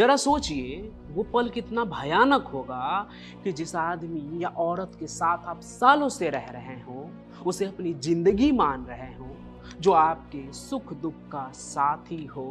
जरा सोचिए वो पल कितना भयानक होगा कि जिस आदमी या औरत के साथ आप सालों से रह रहे हो, उसे अपनी जिंदगी मान रहे हो, जो आपके सुख दुख का साथी हो,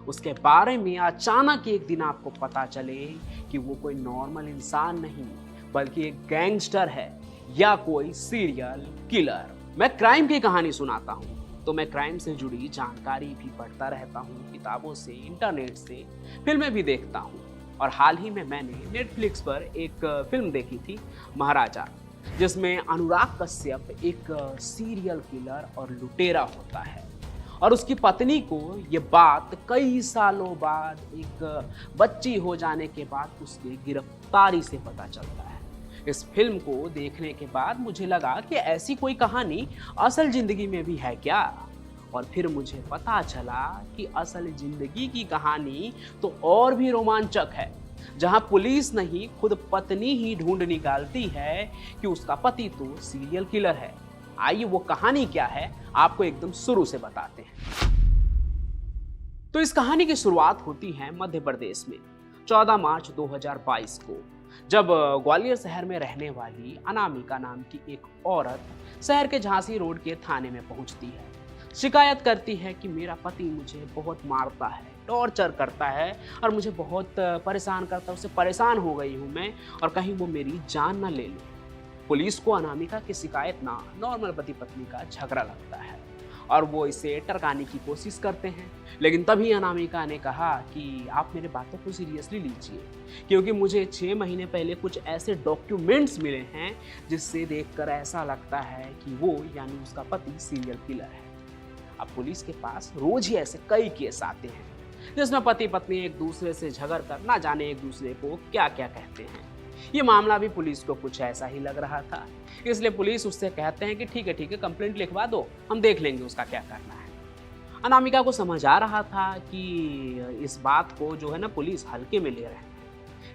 उसके बारे में अचानक एक दिन आपको पता चले कि वो कोई नॉर्मल इंसान नहीं बल्कि एक गैंगस्टर है या कोई सीरियल किलर। मैं क्राइम की कहानी सुनाता हूँ तो मैं क्राइम से जुड़ी जानकारी भी पढ़ता रहता हूँ, किताबों से, इंटरनेट से, फिल्में भी देखता हूँ। और हाल ही में मैंने नेटफ्लिक्स पर एक फिल्म देखी थी, महाराजा, जिसमें अनुराग कश्यप एक सीरियल किलर और लुटेरा होता है और उसकी पत्नी को ये बात कई सालों बाद एक बच्ची हो जाने के बाद उसकी गिरफ्तारी से पता चलता है। इस फिल्म को देखने के बाद मुझे लगा कि ऐसी कोई कहानी असल जिंदगी में भी है क्या, और फिर मुझे पता चला कि असल जिंदगी की कहानी तो और भी रोमांचक है, जहां पुलिस नहीं खुद पत्नी ही ढूंढ निकालती है कि उसका पति तो सीरियल किलर है। आइए वो कहानी क्या है आपको एकदम शुरू से बताते हैं। तो इस कहानी की शुरुआत होती है मध्य प्रदेश में 14 मार्च 2022 को, जब ग्वालियर शहर में रहने वाली अनामिका नाम की एक औरत शहर के झांसी रोड के थाने में पहुंचती है। शिकायत करती है कि मेरा पति मुझे बहुत मारता है, टॉर्चर करता है और मुझे बहुत परेशान करता है, उससे परेशान हो गई हूँ मैं और कहीं वो मेरी जान ना ले ले। पुलिस को अनामिका की शिकायत ना नॉर्मल पति पत्नी का झगड़ा लगता है और वो इसे टरकाने की कोशिश करते हैं, लेकिन तभी अनामिका ने कहा कि आप मेरे बातों को सीरियसली लीजिए, क्योंकि मुझे 6 महीने पहले कुछ ऐसे डॉक्यूमेंट्स मिले हैं जिससे देखकर ऐसा लगता है कि वो यानी उसका पति सीरियल किलर है। अब पुलिस के पास रोज ही ऐसे कई केस आते हैं जिसमें पति पत्नी एक दूसरे से झगड़ कर ना जाने एक दूसरे को क्या क्या कहते हैं। ये मामला भी पुलिस को कुछ ऐसा ही लग रहा था, इसलिए पुलिस उससे कहते हैं कि ठीक है कंप्लेंट लिखवा दो, हम देख लेंगे उसका क्या करना है। अनामिका को समझ आ रहा था कि इस बात को जो है ना पुलिस हल्के में ले रहे हैं,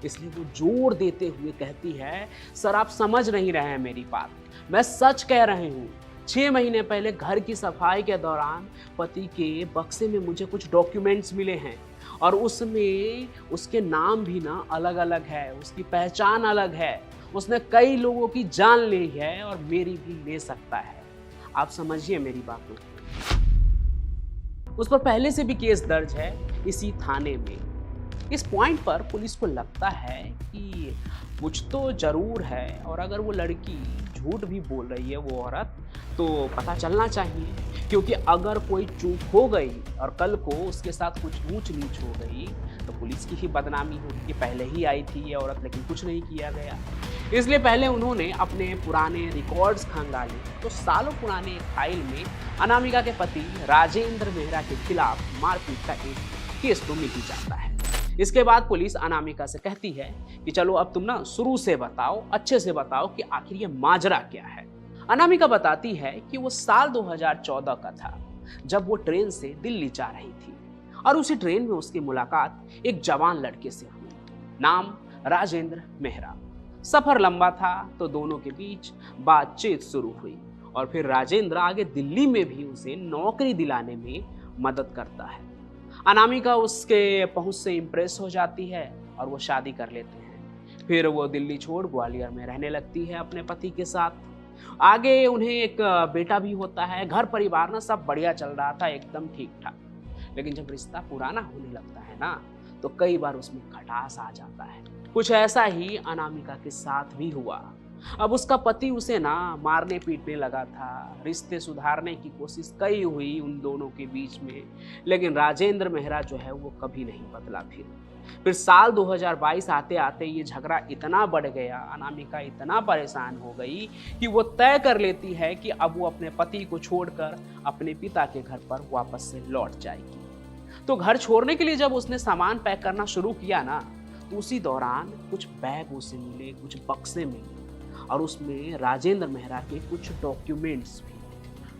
इसलिए वो जोर देते हुए कहती है, सर आप समझ नहीं रहे हैं मेरी बात, मैं सच कह रही हूँ। 6 महीने पहले घर की सफाई के दौरान पति के बक्से में मुझे कुछ डॉक्यूमेंट्स मिले हैं और उसमें उसके नाम भी ना अलग अलग है, उसकी पहचान अलग है, उसने कई लोगों की जान ली है और मेरी भी ले सकता है। आप समझिए मेरी बातों को। उस पर पहले से भी केस दर्ज है इसी थाने में। इस पॉइंट पर पुलिस को लगता है कि कुछ तो जरूर है और अगर वो लड़की झूठ भी बोल रही है, वो औरत, तो पता चलना चाहिए, क्योंकि अगर कोई चूक हो गई और कल को उसके साथ कुछ ऊंच नीच हो गई तो पुलिस की ही बदनामी होगी कि पहले ही आई थी ये औरत लेकिन कुछ नहीं किया गया। इसलिए पहले उन्होंने अपने पुराने रिकॉर्ड्स खंगाले तो सालों पुराने एक फाइल में अनामिका के पति राजेंद्र मेहरा के खिलाफ मारपीट का एक केस तो मिल ही जाता है। इसके बाद पुलिस अनामिका से कहती है कि चलो अब तुम ना शुरू से बताओ, अच्छे से बताओ कि आखिर ये माजरा क्या है। अनामिका बताती है कि वो साल 2014 का था जब वो ट्रेन से दिल्ली जा रही थी और उसी ट्रेन में उसकी मुलाकात एक जवान लड़के से हुई, नाम राजेंद्र मेहरा। सफर लंबा था तो दोनों के बीच बातचीत शुरू हुई और फिर राजेंद्र आगे दिल्ली में भी उसे नौकरी दिलाने में मदद करता है। अनामिका उसके पहुंच से इम्प्रेस हो जाती है और वो शादी कर लेते हैं। फिर वो दिल्ली छोड़ ग्वालियर में रहने लगती है अपने पति के साथ। आगे उन्हें एक बेटा भी होता है। घर परिवार ना सब बढ़िया चल रहा था, एकदम ठीक ठाक। लेकिन जब रिश्ता पुराना होने लगता है ना तो कई बार उसमें खटास आ जाता है। कुछ ऐसा ही अनामिका के साथ भी हुआ। अब उसका पति उसे ना मारने पीटने लगा था। रिश्ते सुधारने की कोशिश कई हुई उन दोनों के बीच में, लेकिन राजेंद्र मेहरा जो है वो कभी नहीं बदला। फिर साल 2022 आते आते ये झगड़ा इतना बढ़ गया, अनामिका इतना परेशान हो गई कि वो तय कर लेती है कि अब वो अपने पति को छोड़कर अपने पिता के घर पर वापस से लौट जाएगी। तो घर छोड़ने के लिए जब उसने सामान पैक करना शुरू किया ना तो उसी दौरान कुछ बैग उसे मिले, कुछ बक्से मिले और उसमें राजेंद्र मेहरा के कुछ डॉक्यूमेंट्स भी।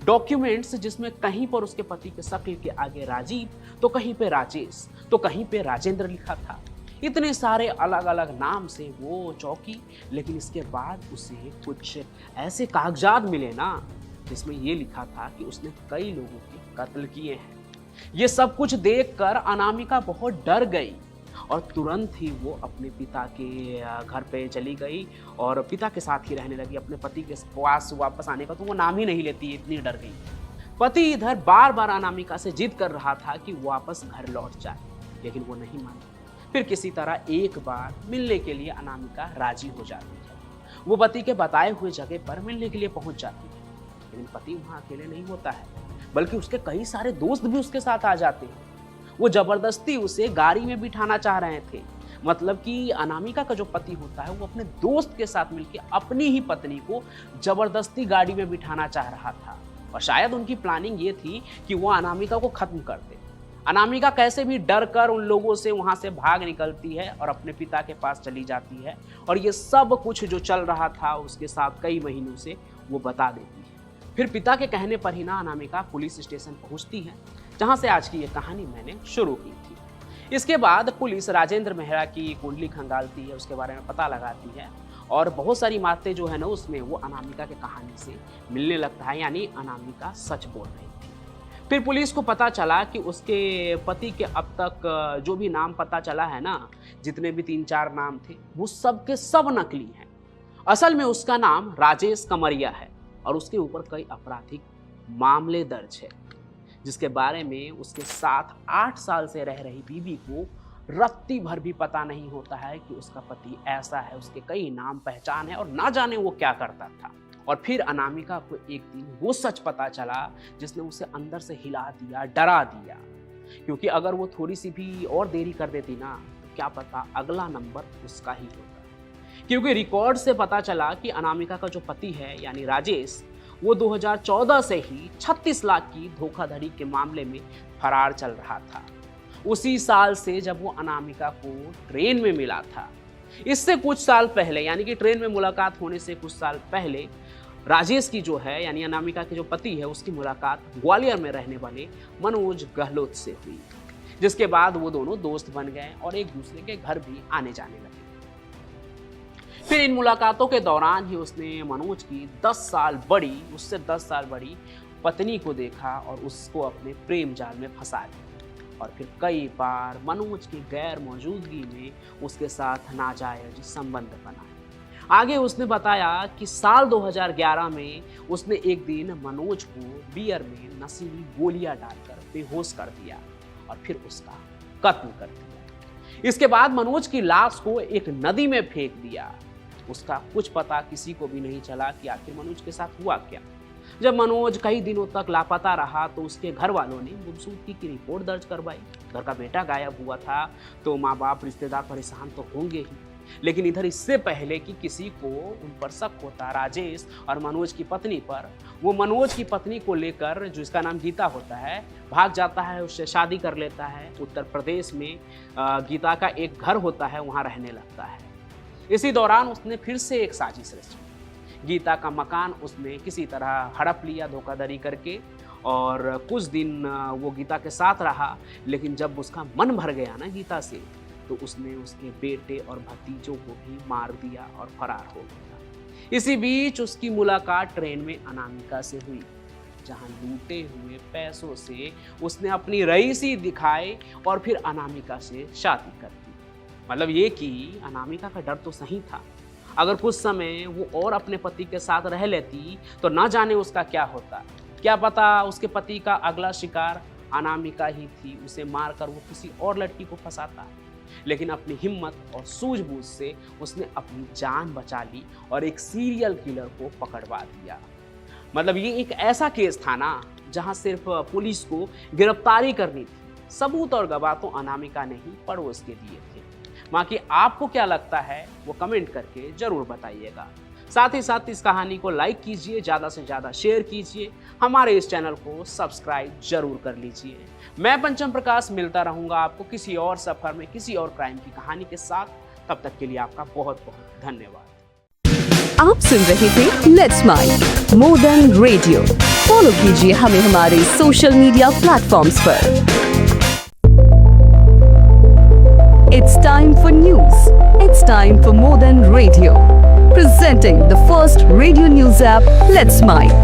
डॉक्यूमेंट्स जिसमें कहीं पर उसके पति के शक्ल के आगे राजीव, तो कहीं पे राजेश, तो कहीं पे राजेंद्र लिखा था। इतने सारे अलग अलग नाम से वो चौंकी, लेकिन इसके बाद उसे कुछ ऐसे कागजात मिले ना जिसमें ये लिखा था कि उसने कई लोगों के कत्ल किए हैं। ये सब कुछ देखकर अनामिका बहुत डर गई और तुरंत ही वो अपने पिता के घर पे चली गई और पिता के साथ ही रहने लगी। अपने पति के पास वापस आने का तो वो नाम ही नहीं लेती, इतनी डर गई। पति इधर बार बार अनामिका से जिद कर रहा था कि वो वापस घर लौट जाए, लेकिन वो नहीं मानी। फिर किसी तरह एक बार मिलने के लिए अनामिका राजी हो जाती है। वो पति के बताए हुए जगह पर मिलने के लिए पहुंच जाती है, लेकिन पति वहां अकेले नहीं होता है, बल्कि उसके कई सारे दोस्त भी उसके साथ आ जाते हैं। वो जबरदस्ती उसे गाड़ी में बिठाना चाह रहे थे। मतलब कि अनामिका का जो पति होता है वो अपने दोस्त के साथ मिलकर अपनी ही पत्नी को जबरदस्ती गाड़ी में बिठाना चाह रहा था। और शायद उनकी प्लानिंग ये थी कि वो अनामिका को खत्म कर दे। अनामिका कैसे भी डर कर उन लोगों से वहां से भाग निकलती है और अपने पिता के पास चली जाती है, और ये सब कुछ जो चल रहा था उसके साथ कई महीनों से वो बता देती है। फिर पिता के कहने पर ही ना अनामिका पुलिस स्टेशन पहुंचती है, जहां से आज की ये कहानी मैंने शुरू की थी। इसके बाद पुलिस राजेंद्र मेहरा की कुंडली खंगालती है, उसके बारे में पता लगाती है, और बहुत सारी बातें जो है ना उसमें वो अनामिका के कहानी से मिलने लगता है, यानी अनामिका सच बोल रही थी। फिर पुलिस को पता चला कि उसके पति के अब तक जो भी नाम पता चला है ना, जितने भी 3-4 नाम थे, वो सब के सब नकली हैं। असल में उसका नाम राजेश कमरिया है और उसके ऊपर कई आपराधिक मामले दर्ज है, जिसके बारे में उसके साथ 8 साल से रह रही बीवी को रत्ती भर भी पता नहीं होता है कि उसका पति ऐसा है। उसके कई नाम पहचान है और ना जाने वो क्या करता था। और फिर अनामिका को एक दिन वो सच पता चला जिसने उसे अंदर से हिला दिया, डरा दिया, क्योंकि अगर वो थोड़ी सी भी और देरी कर देती ना, तो क्या पता अगला नंबर उसका ही होता। क्योंकि रिकॉर्ड से पता चला कि अनामिका का जो पति है यानी राजेश, वो 2014 से ही 36 लाख की धोखाधड़ी के मामले में फरार चल रहा था। उसी साल से जब वो अनामिका को ट्रेन में मिला था। इससे कुछ साल पहले, यानी कि ट्रेन में मुलाकात होने से कुछ साल पहले, राजेश की जो है यानी अनामिका के जो पति है उसकी मुलाकात ग्वालियर में रहने वाले मनोज गहलोत से हुई, जिसके बाद वो दोनों दोस्त बन गए और एक दूसरे के घर भी आने जाने लगे। फिर इन मुलाकातों के दौरान ही उसने मनोज की उससे 10 साल बड़ी पत्नी को देखा और उसको अपने प्रेम जाल में फंसा लिया। और फिर कई बार मनोज की गैर मौजूदगी में उसके साथ नाजायज संबंध बनाए। आगे उसने बताया कि साल 2011 में उसने एक दिन मनोज को बियर में नशीली गोलियां डालकर बेहोश कर दिया और फिर उसका कत्ल कर दिया। इसके बाद मनोज की लाश को एक नदी में फेंक दिया। उसका कुछ पता किसी को भी नहीं चला कि आखिर मनोज के साथ हुआ क्या। जब मनोज कई दिनों तक लापता रहा तो उसके घर वालों ने गुमशुदगी की रिपोर्ट दर्ज करवाई। घर का बेटा गायब हुआ था तो माँ बाप रिश्तेदार परेशान तो होंगे ही, लेकिन इधर इससे पहले कि किसी को उन पर शक होता राजेश और मनोज की पत्नी पर, वो मनोज की पत्नी को लेकर, जो इसका नाम गीता होता है, भाग जाता है, उससे शादी कर लेता है। उत्तर प्रदेश में गीता का एक घर होता है, वहाँ रहने लगता है। इसी दौरान उसने फिर से एक साजिश रची। गीता का मकान उसने किसी तरह हड़प लिया धोखाधड़ी करके, और कुछ दिन वो गीता के साथ रहा, लेकिन जब उसका मन भर गया ना गीता से, तो उसने उसके बेटे और भतीजों को भी मार दिया और फरार हो गया। इसी बीच उसकी मुलाकात ट्रेन में अनामिका से हुई, जहां लूटे हुए पैसों से उसने अपनी रईसी दिखाई और फिर अनामिका से शादी कर दी। मतलब ये कि अनामिका का डर तो सही था, अगर कुछ समय वो और अपने पति के साथ रह लेती तो ना जाने उसका क्या होता। क्या पता उसके पति का अगला शिकार अनामिका ही थी, उसे मारकर वो किसी और लड़की को फंसाता। लेकिन अपनी हिम्मत और सूझबूझ से उसने अपनी जान बचा ली और एक सीरियल किलर को पकड़वा दिया। मतलब ये एक ऐसा केस था ना जहां सिर्फ पुलिस को गिरफ्तारी करनी थी, सबूत और गवाह तो अनामिका ने ही पड़ोस के दिए थे। बाकी आपको क्या लगता है वो कमेंट करके जरूर बताइएगा। साथ ही साथ इस कहानी को लाइक कीजिए, ज़्यादा से ज़्यादा शेयर कीजिए, हमारे इस चैनल को सब्सक्राइब जरूर कर लीजिए। मैं पंचम प्रकाश मिलता रहूँगा आपको किसी और सफ़र में किसी और क्राइम की कहानी के साथ। तब तक के लिए आपका बहुत बहुत धन्यवाद। आप सुन रहे थे let's make more than radio. Follow कीजिए हमें हमारे सोशल मीडिया प्लेटफॉर्म्स पर। It's time for news. It's time for more than radio. Presenting the first radio news app, Let's Mic.